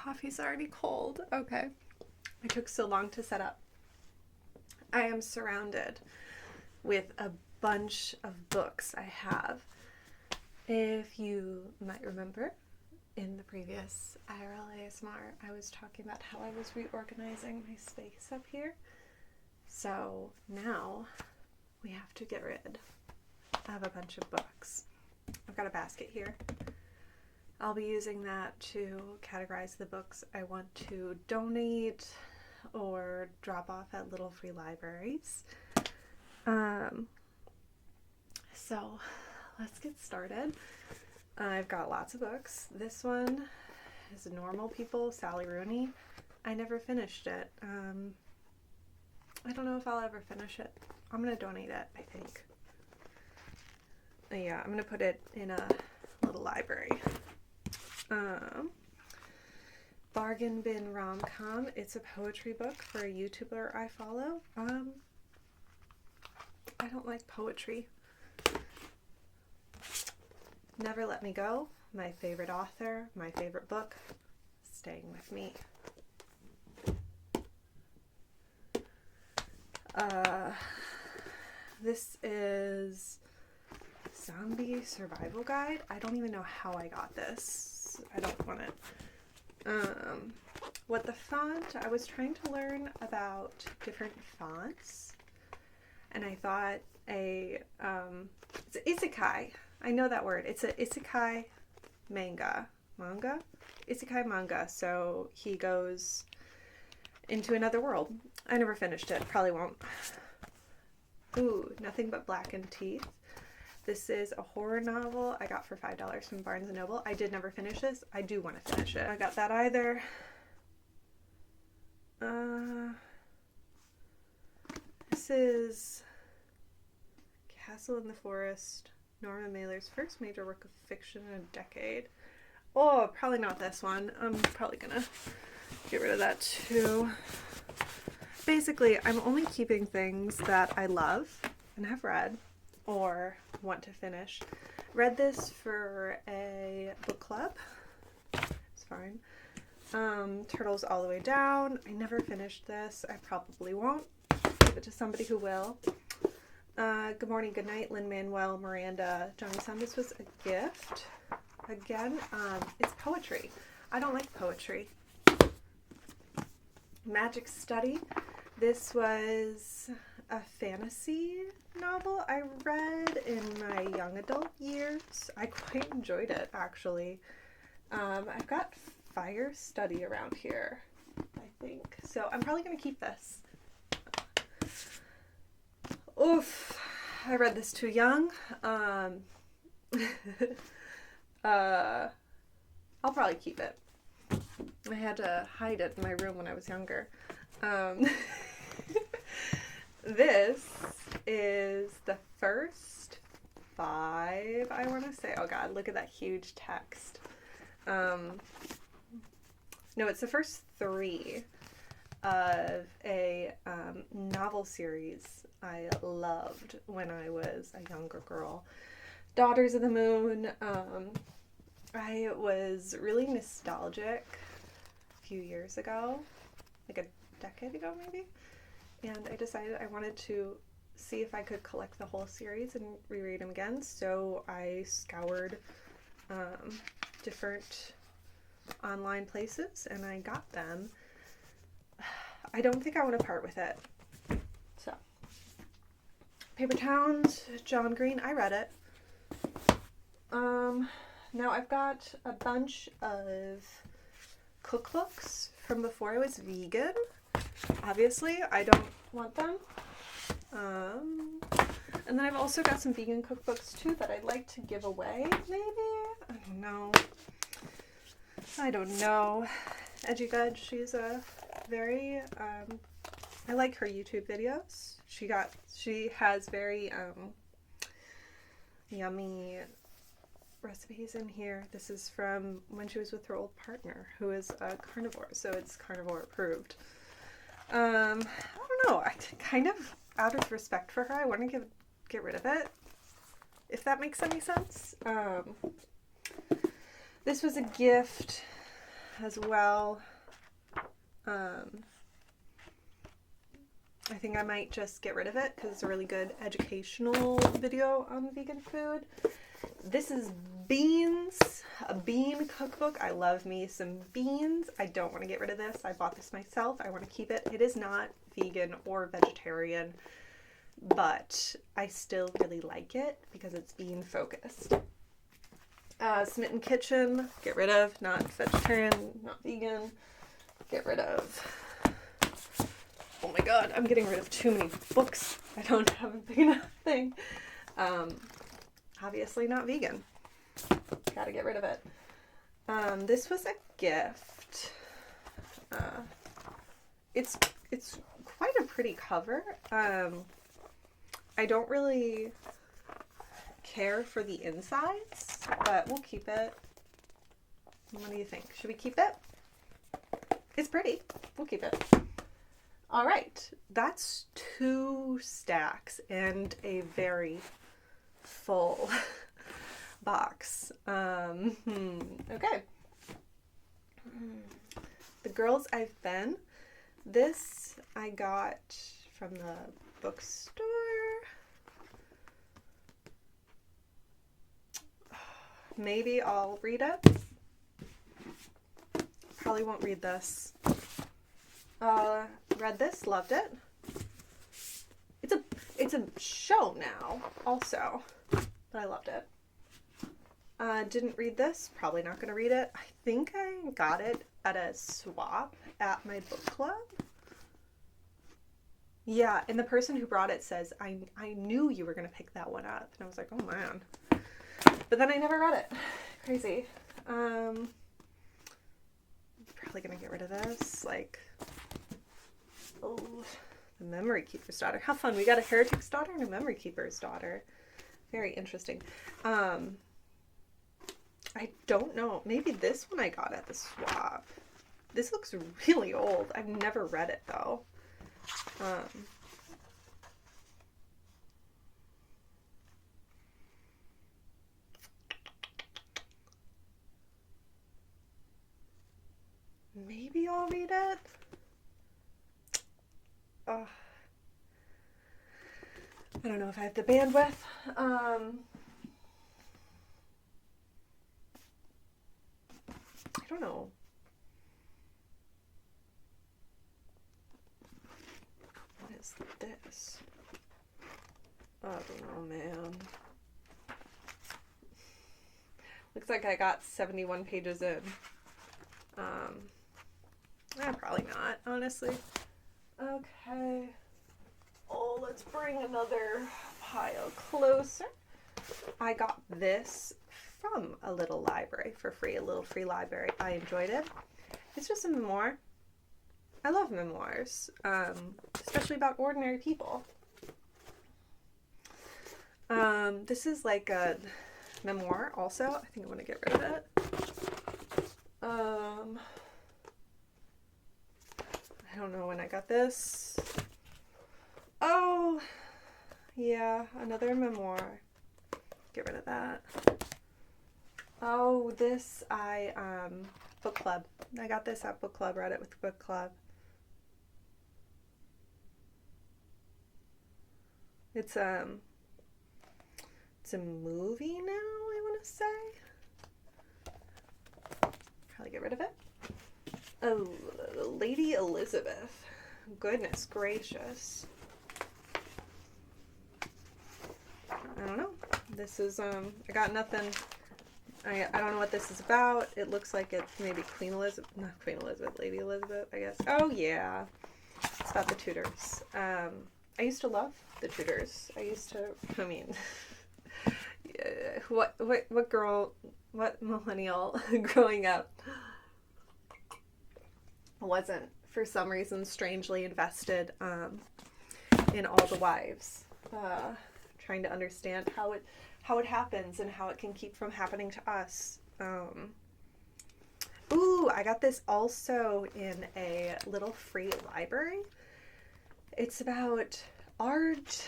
coffee's already cold. Okay. It took so long to set up. I am surrounded with a bunch of books I have. If you might remember, in the previous IRL ASMR, I was talking about how I was reorganizing my space up here. So now we have to get rid of a bunch of books. I've got a basket here. I'll be using that to categorize the books I want to donate or drop off at little free libraries. So let's get started. I've got lots of books. This one is Normal People, Sally Rooney. I never finished it. I don't know if I'll ever finish it. I'm going to donate it, I think. Yeah, I'm going to put it in a little library. Bargain Bin Rom-Com. It's a poetry book for a YouTuber I follow. I don't like poetry. Never Let Me Go. My favorite author. My favorite book. Staying with me. This is Zombie Survival Guide. I don't even know how I got this. I don't want it. What the font? I was trying to learn about different fonts, and I thought it's an isekai. I know that word. It's an isekai manga. Isekai manga. So he goes into another world. I never finished it. Probably won't. Ooh, Nothing But Blackened Teeth. This is a horror novel I got for $5 from Barnes & Noble. I did never finish this. I do want to finish it. I got that either. This is Castle in the Forest. Norma Mailer's first major work of fiction in a decade. Oh, probably not this one. I'm probably gonna get rid of that too. Basically, I'm only keeping things that I love and have read or want to finish. Read this for a book club. It's fine. Turtles All the Way Down. I never finished this. I probably won't. Give it to somebody who will. Good Morning, Good Night, Lin-Manuel Miranda, Johnny Sun. This was a gift. Again, it's poetry. I don't like poetry. Magic Study. This was a fantasy novel I read in my young adult years. I quite enjoyed it, actually. I've got Fire Study around here, I think. So I'm probably going to keep this. Oof. I read this too young. I'll probably keep it. I had to hide it in my room when I was younger. This is the first 5, I want to say. Oh god, look at that huge text. No, it's the first 3 of a novel series I loved when I was a younger girl. Daughters of the Moon. I was really nostalgic a few years ago, like a decade ago maybe, and I decided I wanted to see if I could collect the whole series and reread them again, so I scoured different online places and I got them. I don't think I want to part with it. So, Paper Towns, John Green, I read it. Now I've got a bunch of cookbooks from before I was vegan. Obviously, I don't want them. And then I've also got some vegan cookbooks too that I'd like to give away, maybe? I don't know. Edgy Gudge, she's a very, I like her YouTube videos. She has very, yummy recipes in here. This is from when she was with her old partner, who is a carnivore, so it's carnivore approved. I don't know. I kind of, out of respect for her, I want to get rid of it, if that makes any sense. This was a gift as well. I think I might just get rid of it because it's a really good educational video on vegan food. This is beans, a bean cookbook. I love me some beans. I don't want to get rid of this. I bought this myself. I want to keep it. It is not vegan or vegetarian, but I still really like it because it's bean focused. Smitten Kitchen, get rid of. Not vegetarian, not vegan. Get rid of. Oh my god, I'm getting rid of too many books. I don't have a big enough thing. Obviously not vegan. Gotta get rid of it. This was a gift. It's quite a pretty cover. I don't really care for the insides, but we'll keep it. What do you think? Should we keep it? It's pretty. We'll keep it. All right, that's 2 stacks and a very full box. Okay. The Girls I've Been. This I got from the bookstore. Maybe I'll read it. Probably won't read this. Read this, loved it. It's a show now, also, but I loved it. Didn't read this, probably not going to read it. I think I got it at a swap at my book club. Yeah, and the person who brought it says, I knew you were going to pick that one up. And I was like, oh man. But then I never read it. Crazy. Probably going to get rid of this. Like, oh, the Memory Keeper's Daughter. How fun. We got a Heretic's Daughter and a Memory Keeper's Daughter. Very interesting. I don't know. Maybe this one I got at the swap. This looks really old. I've never read it though. Maybe I'll read it. I don't know if I have the bandwidth. I don't know. What is this? I don't know, man. Looks like I got 71 pages in. Probably not, honestly. Okay. Oh, let's bring another pile closer. I got this from a little library for free, a little free library. I enjoyed it. It's just a memoir. I love memoirs, especially about ordinary people. This is like a memoir also. I think I want to get rid of it. I don't know when I got this. Oh, yeah, another memoir. Get rid of that. Oh, this book club. I got this at book club, read it with the book club. It's a movie now, I want to say. Probably get rid of it. Oh, Lady Elizabeth. Goodness gracious. I don't know. This is, I got nothing. I don't know what this is about. It looks like it's maybe Queen Elizabeth. Not Queen Elizabeth, Lady Elizabeth, I guess. Oh, yeah. It's about the Tudors. I used to love the Tudors. What millennial growing up wasn't, for some reason, strangely invested in all the wives, trying to understand how it happens and how it can keep from happening to us. Ooh, I got this also in a little free library. It's about art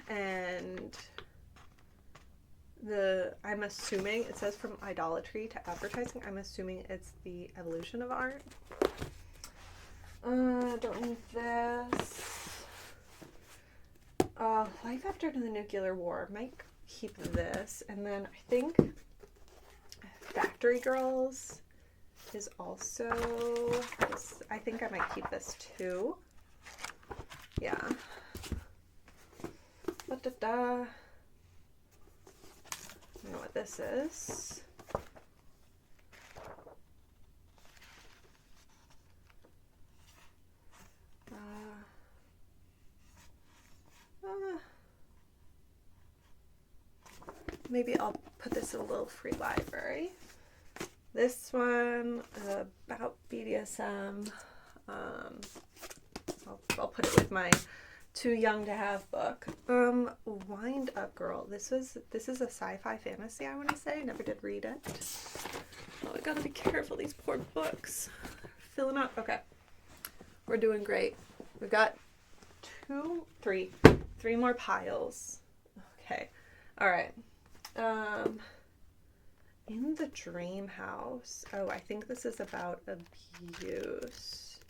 and I'm assuming, it says from idolatry to advertising. I'm assuming it's the evolution of art. Don't need this. Life After the Nuclear War. Might keep this. And then I think Factory Girls is also this. I think I might keep this too. Yeah. Da-da-da. I don't know what this is. Maybe I'll put this in a little free library. This one about BDSM. I'll put it with my Too Young to Have book. Wind Up Girl. This is a sci-fi fantasy, I want to say. Never did read it. Oh, I gotta be careful. These poor books. Filling up. Okay. We're doing great. We've got three more piles. Okay. All right. In the Dream House. Oh, I think this is about abuse.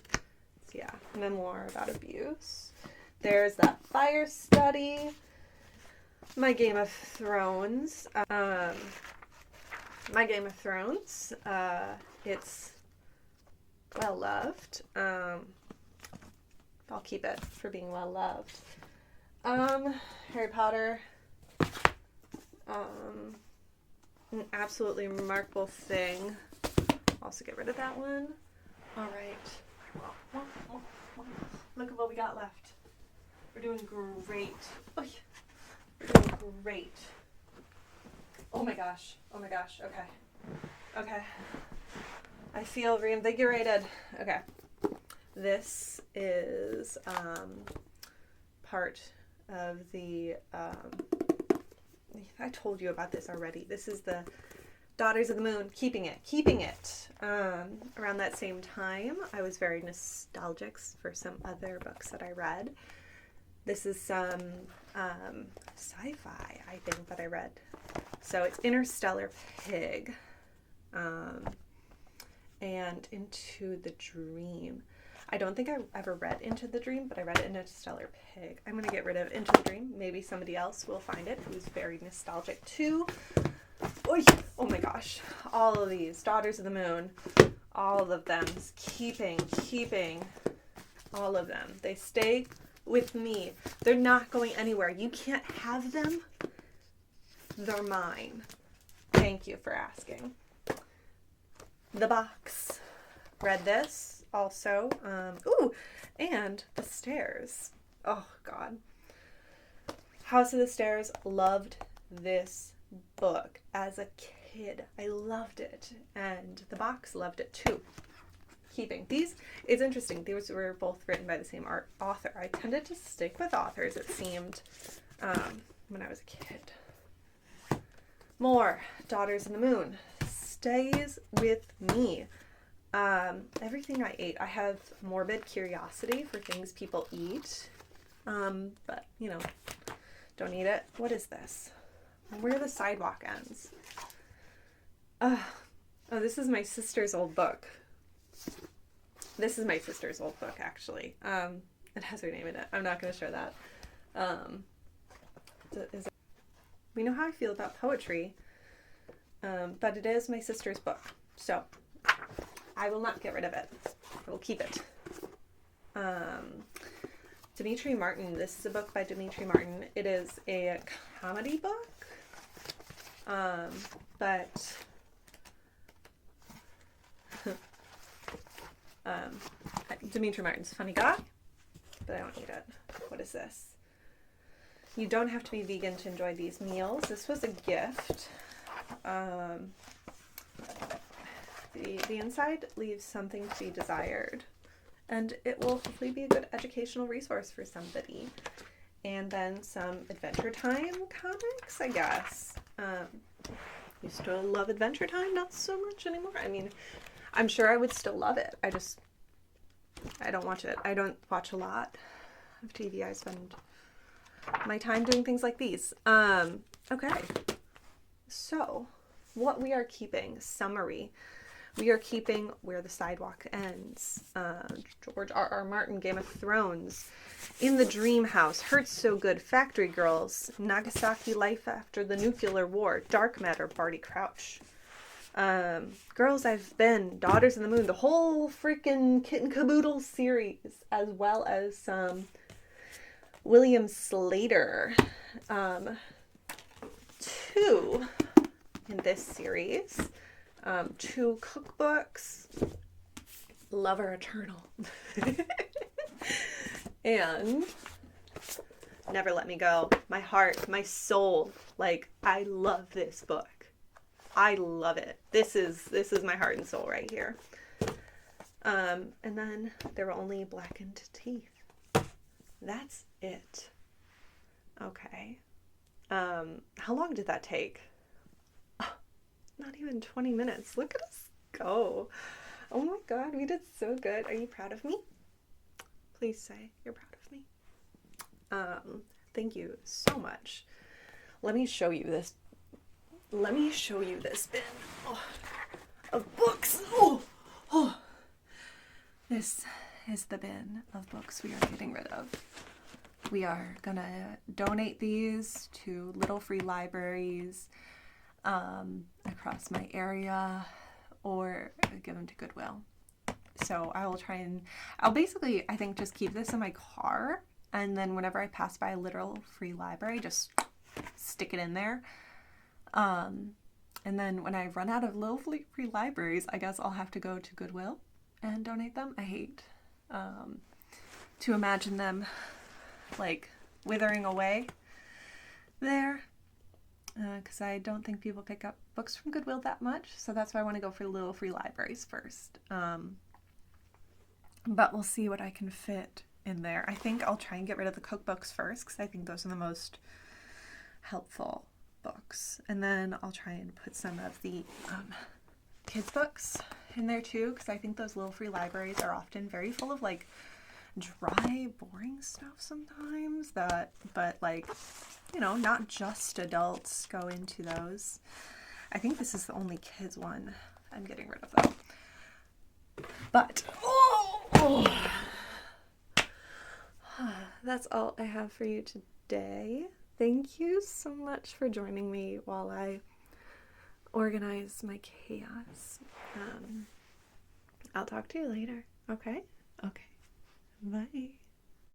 Yeah, memoir about abuse. There's that fire study. My Game of Thrones. It's well loved. I'll keep it for being well loved. Harry Potter. An absolutely remarkable thing. Also get rid of that one. All right. Look at what we got left. We're doing great. Oh, yeah. We're doing great. Oh my gosh. Okay. I feel reinvigorated. Okay. This is part of the I told you about this already. This is the Daughters of the Moon, keeping it. Around that same time, I was very nostalgic for some other books that I read. This is some sci-fi, I think, that I read. So it's Interstellar Pig and Into the Dream. I don't think I ever read Into the Dream, but I read Interstellar Pig. I'm going to get rid of Into the Dream. Maybe somebody else will find it who's very nostalgic too. Oy! Oh my gosh. All of these. Daughters of the Moon. All of them. Keeping. All of them. They stay with me. They're not going anywhere. You can't have them. They're mine. Thank you for asking. The Box. Read this. Also, and The Stairs. Oh, God. House of the Stairs. Loved this book as a kid. I loved it. And The Box loved it too. Keeping. These, it's interesting. These were both written by the same author. I tended to stick with authors, it seemed, when I was a kid. More. Daughters of the Moon. Stays with me. Everything I ate. I have morbid curiosity for things people eat. But, don't eat it. What is this? Where the sidewalk ends. Oh, this is my sister's old book. This is my sister's old book, actually. It has her name in it. I'm not going to show that. We know how I feel about poetry, but it is my sister's book. So I will not get rid of it. I will keep it. Dimitri Martin. This is a book by Dimitri Martin. It is a comedy book. But Dimitri Martin's a funny guy, but I don't need it. What is this? You don't have to be vegan to enjoy these meals. This was a gift. The inside leaves something to be desired, and it will hopefully be a good educational resource for somebody. And then some Adventure Time comics, I guess. Used to love Adventure Time, not so much anymore. I mean, I'm sure I would still love it. I don't watch it. I don't watch a lot of TV. I spend my time doing things like these. Okay. So, what we are keeping, summary. We are keeping Where the Sidewalk Ends, George R.R. Martin, Game of Thrones, In the Dream House, Hurts So Good, Factory Girls, Nagasaki Life After the Nuclear War, Dark Matter, Barty Crouch, Girls I've Been, Daughters of the Moon, the whole freaking Kit and Caboodle series, as well as some William Slater. Two in this series. 2 cookbooks, Lover Eternal, and Never Let Me Go. My heart, my soul, like, I love this book. I love it. This is my heart and soul right here. And then There Were Only Blackened Teeth. That's it. Okay. How long did that take? Not even 20 minutes. Look at us go. Oh my god, we did so good. Are you proud of me? Please say you're proud of me. Thank you so much. Let me show you this bin of books. This is the bin of books we are getting rid of. We are gonna donate these to little free libraries across my area, or give them to Goodwill. So I'll basically, I think, just keep this in my car, and then whenever I pass by a little free library, just stick it in there. And then when I run out of little free libraries, I guess I'll have to go to Goodwill and donate them. I hate to imagine them like withering away there, because I don't think people pick up books from Goodwill that much, so that's why I want to go for little free libraries first. But we'll see what I can fit in there. I think I'll try and get rid of the cookbooks first, because I think those are the most helpful books, and then I'll try and put some of the kids books in there too, because I think those little free libraries are often very full of like dry, boring stuff sometimes, but like, you know, not just adults go into those. I think this is the only kids one I'm getting rid of though. But that's all I have for you today. Thank you so much for joining me while I organize my chaos. I'll talk to you later. Okay? Okay. Bye.